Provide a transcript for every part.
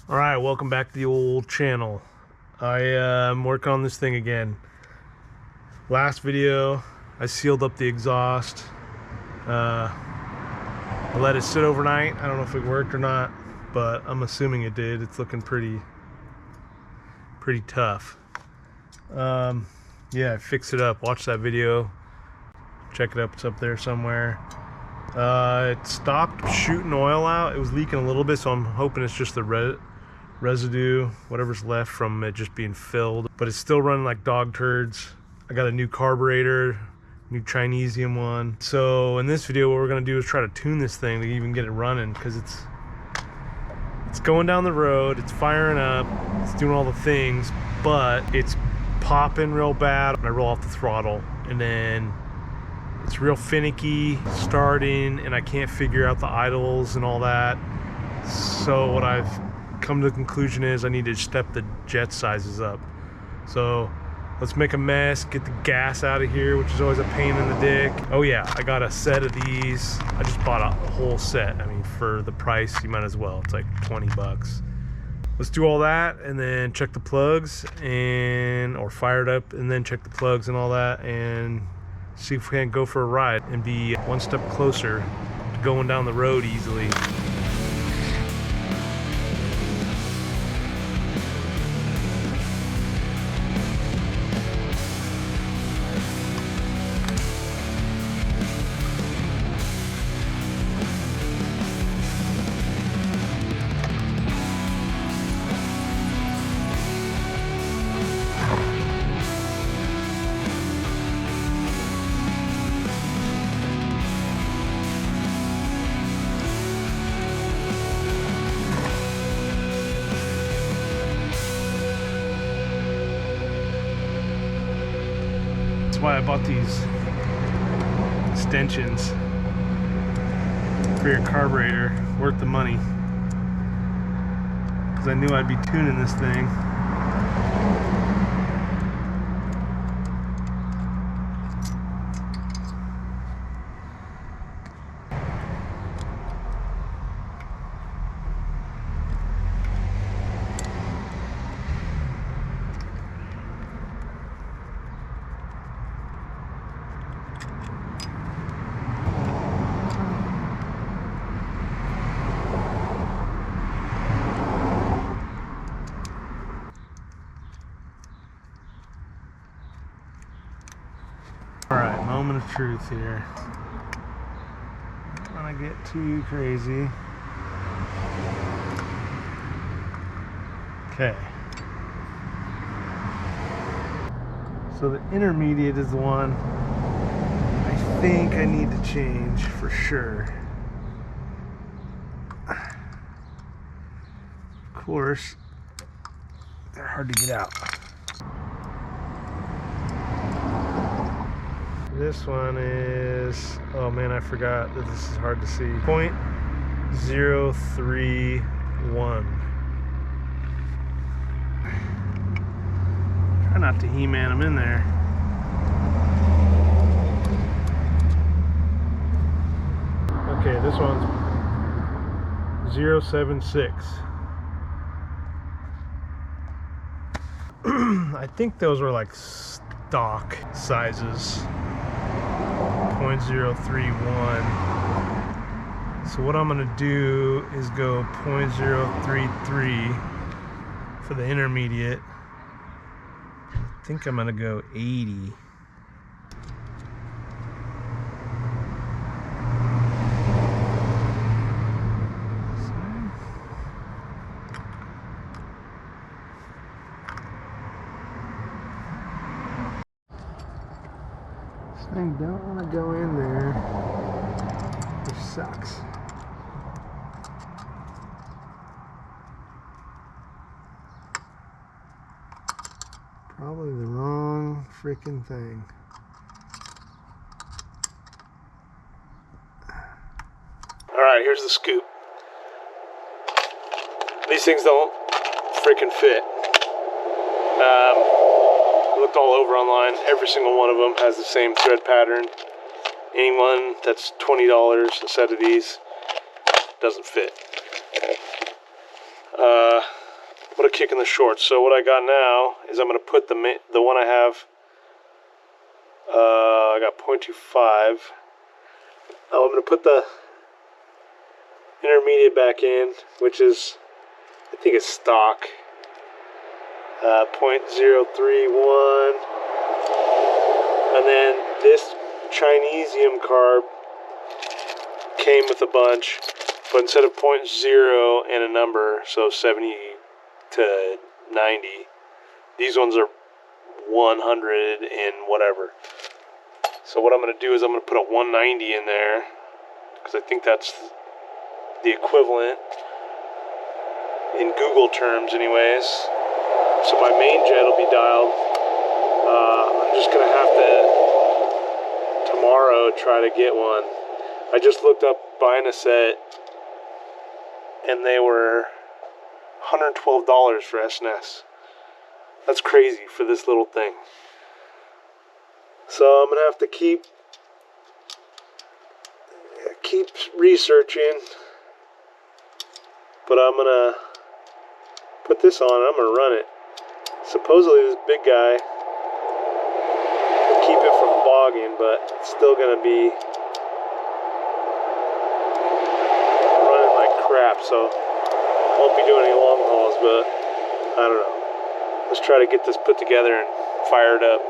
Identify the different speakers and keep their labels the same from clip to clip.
Speaker 1: Alright, welcome back to the old channel. I'm working on this thing again. Last video, I sealed up the exhaust. I let it sit overnight. I don't know if it worked or not, but I'm assuming it did. It's looking pretty tough. Yeah, I fixed it up. Watch that video. Check it up. It's up there somewhere. It stopped shooting oil out. It was leaking a little bit, so I'm hoping it's just the residue, whatever's left from it just being filled. But it's still running like dog turds. I got a new carburetor, new Chinesium one. So in this video, what we're gonna do is try to tune this thing to even get it running, because it's going down the road, it's firing up, it's doing all the things, but it's popping real bad when I roll off the throttle, and then it's real finicky starting, and I can't figure out the idles and all that. So what I've come to the conclusion is I need to step the jet sizes up. So let's make a mess, get the gas out of here, which is always a pain in the dick. Oh yeah, I got a set of these. I just bought a whole set. I mean, for the price, you might as well. It's like 20 bucks. Let's do all that and then check the plugs or fire it up and then check the plugs and all that and see if we can go for a ride and be one step closer to going down the road easily. That's why I bought these extensions for your carburetor. Worth the money, because I knew I'd be tuning this thing. Alright, moment of truth here. Don't want to get too crazy. Okay. So the intermediate is the one I think I need to change for sure. Of course, they're hard to get out. This one is, oh man, I forgot that this is hard to see. 0.031. Try not to He-Man them in there. Okay, this one's 0.76. I think those were like stock sizes. 0.031. So what I'm gonna do is go 0.033 for the intermediate. I think I'm gonna go 80. I don't want to go in there, which sucks. Probably the wrong freaking thing. Alright, here's the scoop. These things don't freaking fit. Looked all over online. Every single one of them has the same thread pattern. Anyone that's $20 a set of these doesn't fit. what a kick in the shorts. So what I got now is I'm going to put the one I have, I got 0.25. Oh, I'm going to put the intermediate back in, which is, I think it's stock, 0.031. And then this Chinesium carb came with a bunch, but instead of 0.0 and a number, so 70 to 90, these ones are 100 and whatever. So what I'm going to do is I'm going to put a 190 in there, because I think that's the equivalent in Google terms anyways. So my main jet will be dialed. I'm just going to have to tomorrow try to get one. I just looked up buying a set, and they were $112 for SNS. That's crazy for this little thing. So I'm gonna have to keep researching, but I'm gonna put this on and I'm gonna run it. Supposedly this big guy will keep it from bogging, but it's still gonna be running like crap, so won't be doing any long hauls, but I don't know. Let's try to get this put together and fired up.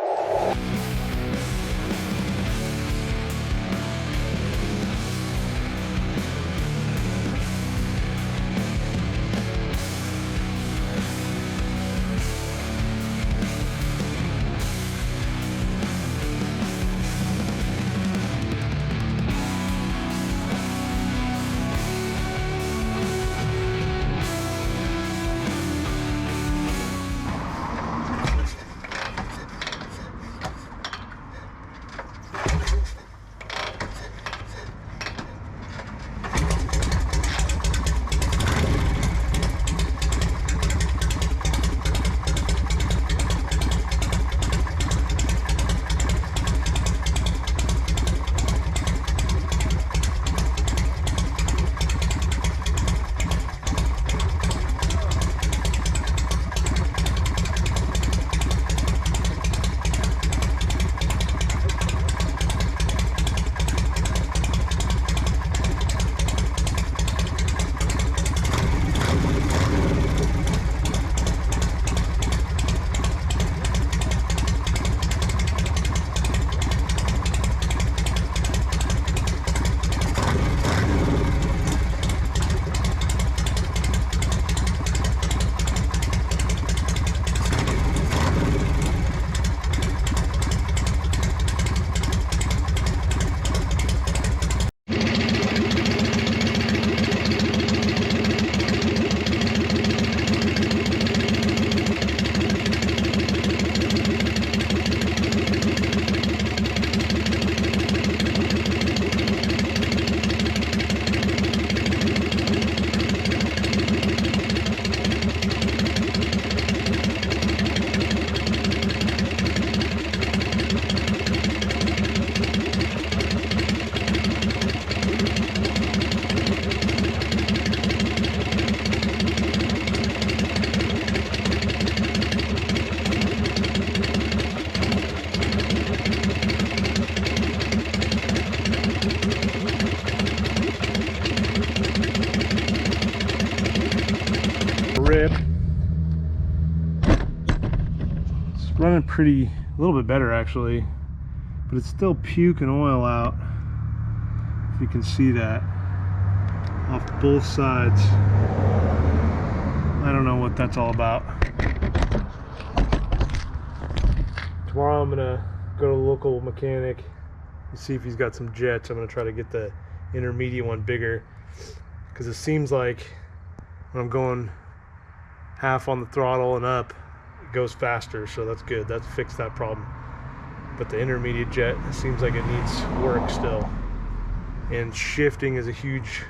Speaker 1: Rip. It's running a little bit better actually, but it's still puking oil out. If you can see that off both sides. I don't know what that's all about. Tomorrow I'm gonna go to the local mechanic and see if he's got some jets. I'm gonna try to get the intermediate one bigger, because it seems like when I'm going half on the throttle and up, it goes faster, so that's good. That's fixed that problem. But the intermediate jet, it seems like it needs work still. And shifting is a huge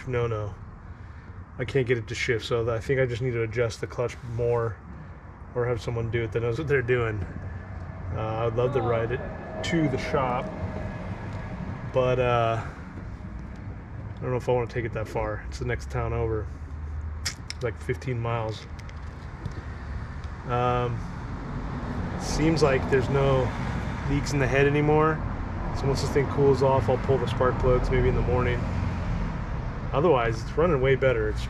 Speaker 1: no-no. I can't get it to shift, so I think I just need to adjust the clutch more, or have someone do it that knows what they're doing. I'd love to ride it to the shop, but I don't know if I want to take it that far. It's the next town over. It's like 15 miles. Seems like there's no leaks in the head anymore. So once this thing cools off, I'll pull the spark plugs maybe in the morning. Otherwise, it's running way better. It's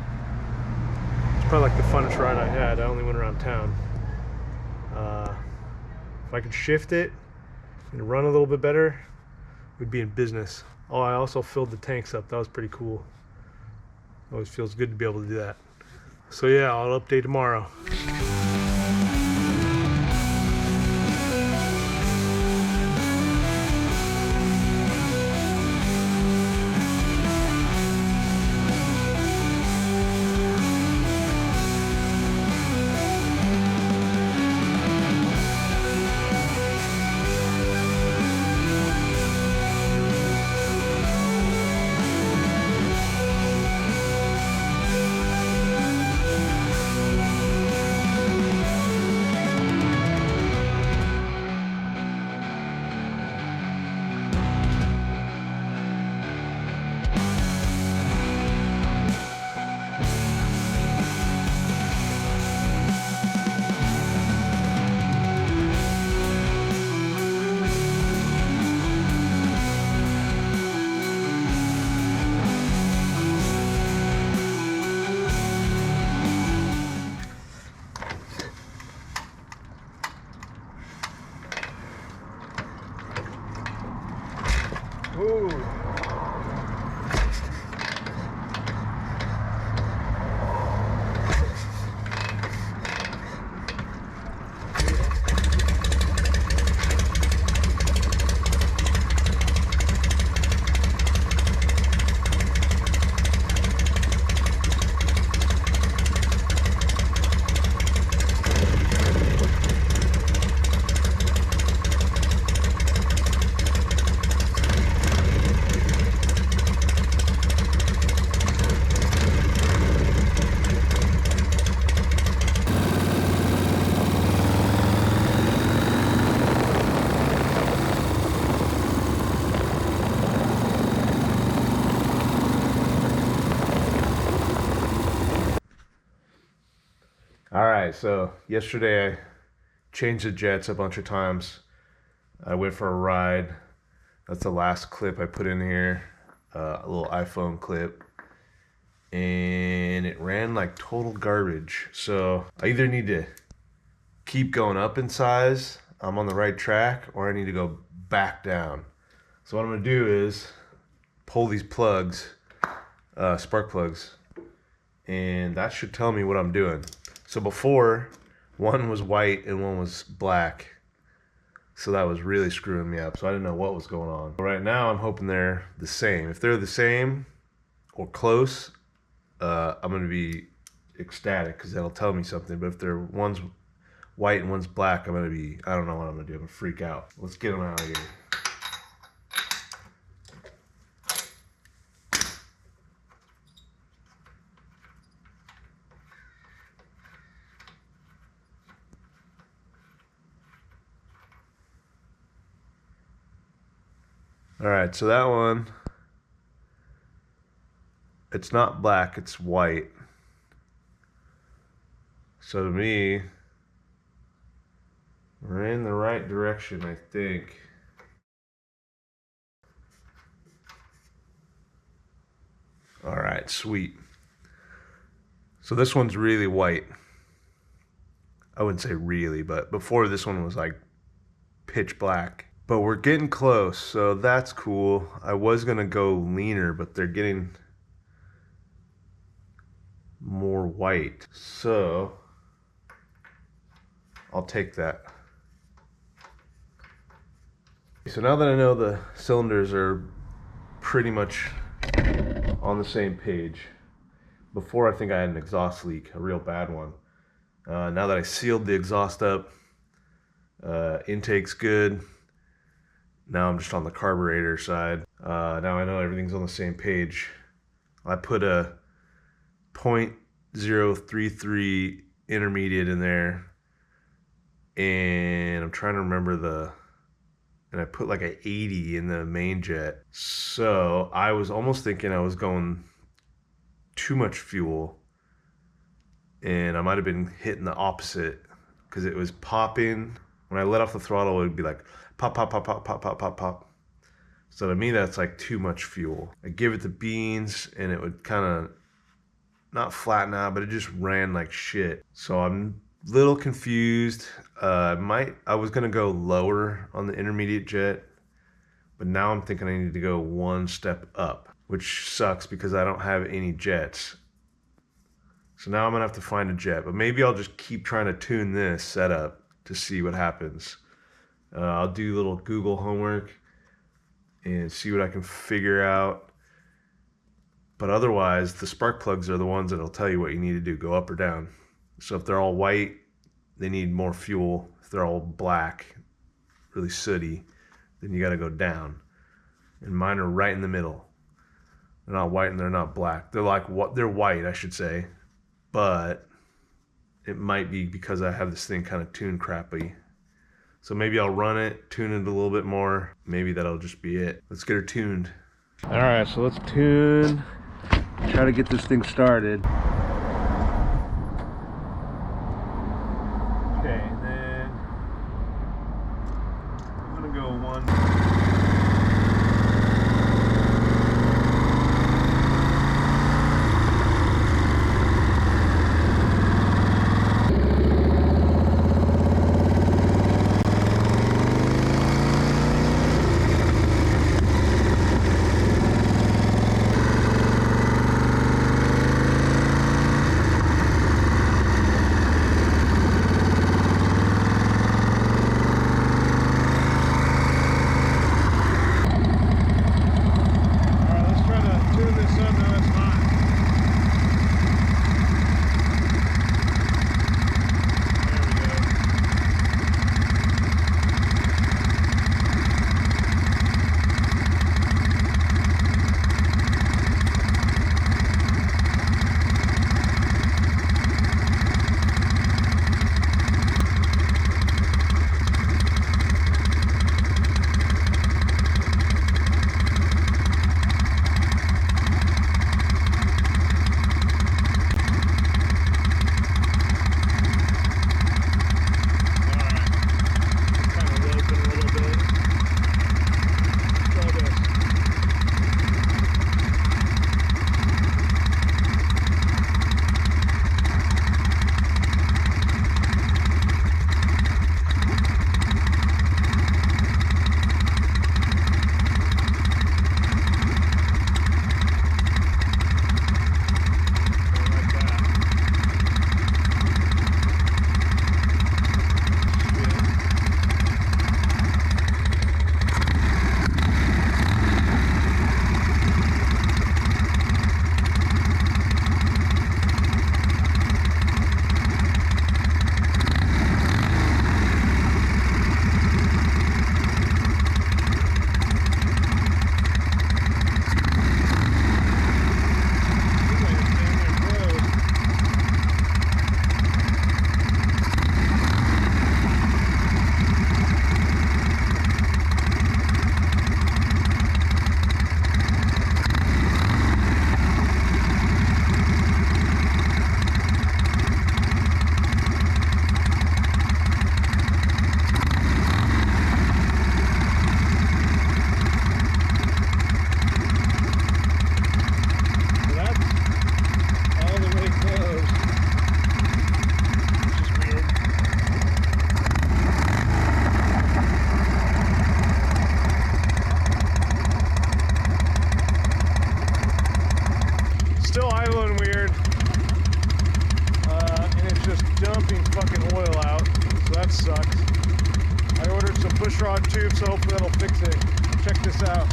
Speaker 1: probably like the funnest ride I had. I only went around town. If I could shift it and run a little bit better, we'd be in business. Oh, I also filled the tanks up. That was pretty cool. Always feels good to be able to do that. So yeah, I'll update tomorrow. Ooh. All right, so yesterday I changed the jets a bunch of times. I went for a ride. That's the last clip I put in here, a little iPhone clip. And it ran like total garbage. So I either need to keep going up in size, I'm on the right track, or I need to go back down. So what I'm gonna do is pull these plugs, spark plugs, and that should tell me what I'm doing. So before, one was white and one was black. So that was really screwing me up. So I didn't know what was going on. But right now I'm hoping they're the same. If they're the same or close, I'm gonna be ecstatic because that'll tell me something. But if they're one's white and one's black, I don't know what I'm gonna do. I'm gonna freak out. Let's get them out of here. All right, so that one, it's not black, it's white. So to me, we're in the right direction, I think. All right, sweet. So this one's really white. I wouldn't say really, but before this one was like pitch black. But we're getting close, so that's cool. I was gonna go leaner, but they're getting more white. So I'll take that. So now that I know the cylinders are pretty much on the same page. Before I think I had an exhaust leak, a real bad one. Now that I sealed the exhaust up, intake's good. Now I'm just on the carburetor side. Now I know everything's on the same page. I put a 0.033 intermediate in there, and I'm trying to remember and I put like an 80 in the main jet. So I was almost thinking I was going too much fuel, and I might have been hitting the opposite because it was popping. When I let off the throttle, it would be like pop, pop, pop, pop, pop, pop, pop, pop. So to me, that's like too much fuel. I give it the beans and it would kind of not flatten out, but it just ran like shit. So I'm a little confused. I was gonna go lower on the intermediate jet, but now I'm thinking I need to go one step up, which sucks because I don't have any jets. So now I'm gonna have to find a jet, but maybe I'll just keep trying to tune this setup to see what happens. I'll do a little Google homework and see what I can figure out. But otherwise, the spark plugs are the ones that'll tell you what you need to do, go up or down. So if they're all white, they need more fuel. If they're all black, really sooty, then you gotta go down. And mine are right in the middle. They're not white and they're not black. They're like what? They're white, I should say. But it might be because I have this thing kind of tuned crappy. So maybe I'll run it, tune it a little bit more. Maybe that'll just be it. Let's get her tuned. All right, so let's tune. Try to get this thing started. Okay, and then I'm gonna go one. Still idling weird, and it's just dumping fucking oil out, so that sucks. I ordered some push rod tubes, so hopefully that'll fix it. Check this out.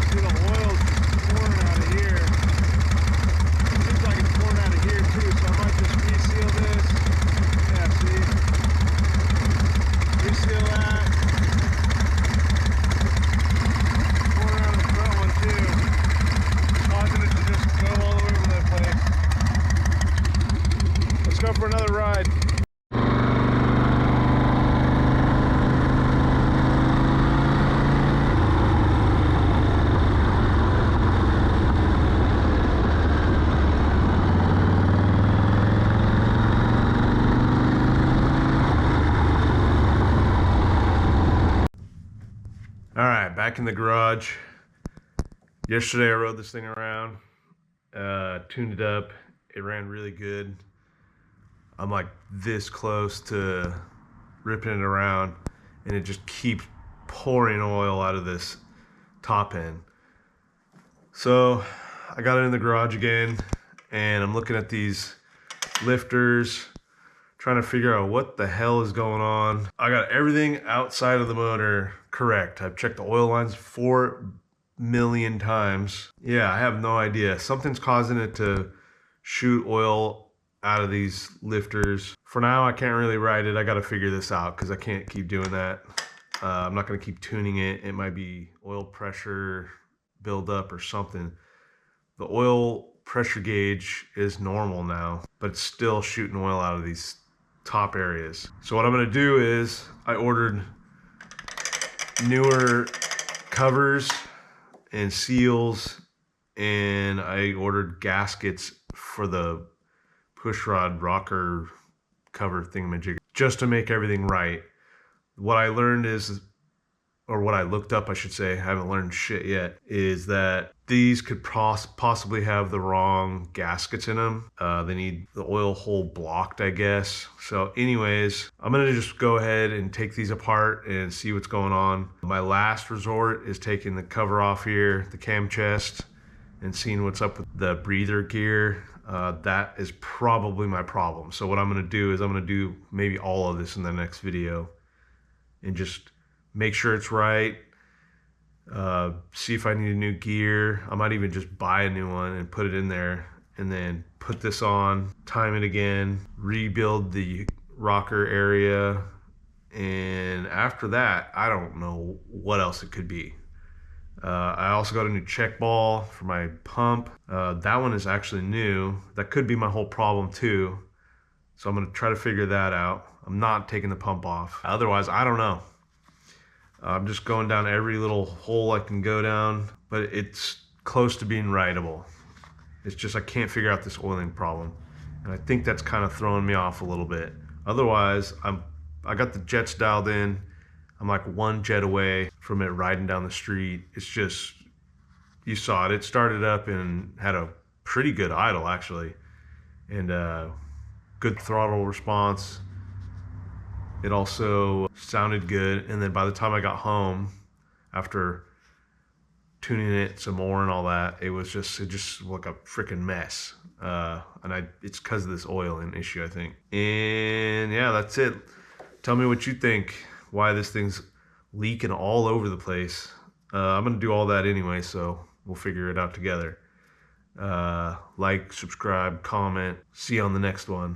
Speaker 1: See the oil's pouring out of here. Seems like it's pouring out of here too, so I might just reseal this. Yeah, see? Reseal that. Pouring out of the front one too. Causing it to just go all over the place. Let's go for another ride. back in the garage. Yesterday I rode this thing around, tuned it up. It ran really good. I'm like this close to ripping it around, and it just keeps pouring oil out of this top end. So I got it in the garage again, and I'm looking at these lifters, trying to figure out what the hell is going on. I got everything outside of the motor correct. I've checked the oil lines 4 million times. Yeah, I have no idea. Something's causing it to shoot oil out of these lifters. For now, I can't really ride it. I got to figure this out because I can't keep doing that. I'm not going to keep tuning it. It might be oil pressure buildup or something. The oil pressure gauge is normal now, but it's still shooting oil out of these top areas. So what I'm going to do is I ordered newer covers and seals, and I ordered gaskets for the pushrod rocker cover thingamajig just to make everything right. What I learned is, or what I looked up, I should say, I haven't learned shit yet, is that these could possibly have the wrong gaskets in them. They need the oil hole blocked, I guess. So anyways, I'm gonna just go ahead and take these apart and see what's going on. My last resort is taking the cover off here, the cam chest, and seeing what's up with the breather gear. That is probably my problem. So what I'm gonna do is I'm gonna do maybe all of this in the next video and just make sure it's right. See if I need a new gear. I might even just buy a new one and put it in there, and then put this on, time it again, rebuild the rocker area, and after that, I don't know what else it could be. I also got a new check ball for my pump. That one is actually new. That could be my whole problem too. So I'm gonna try to figure that out. I'm not taking the pump off. Otherwise, I don't know. I'm just going down every little hole I can go down, but it's close to being rideable. It's just I can't figure out this oiling problem, and I think that's kind of throwing me off a little bit. Otherwise, I got the jets dialed in. I'm like one jet away from it riding down the street. It's just, you saw it. It started up and had a pretty good idle actually, and good throttle response. It also sounded good, and then by the time I got home, after tuning it some more and all that, it just looked like a freaking mess. And it's because of this oiling issue, I think. And yeah, that's it. Tell me what you think. Why this thing's leaking all over the place. I'm gonna do all that anyway, so we'll figure it out together. Like, subscribe, comment. See you on the next one.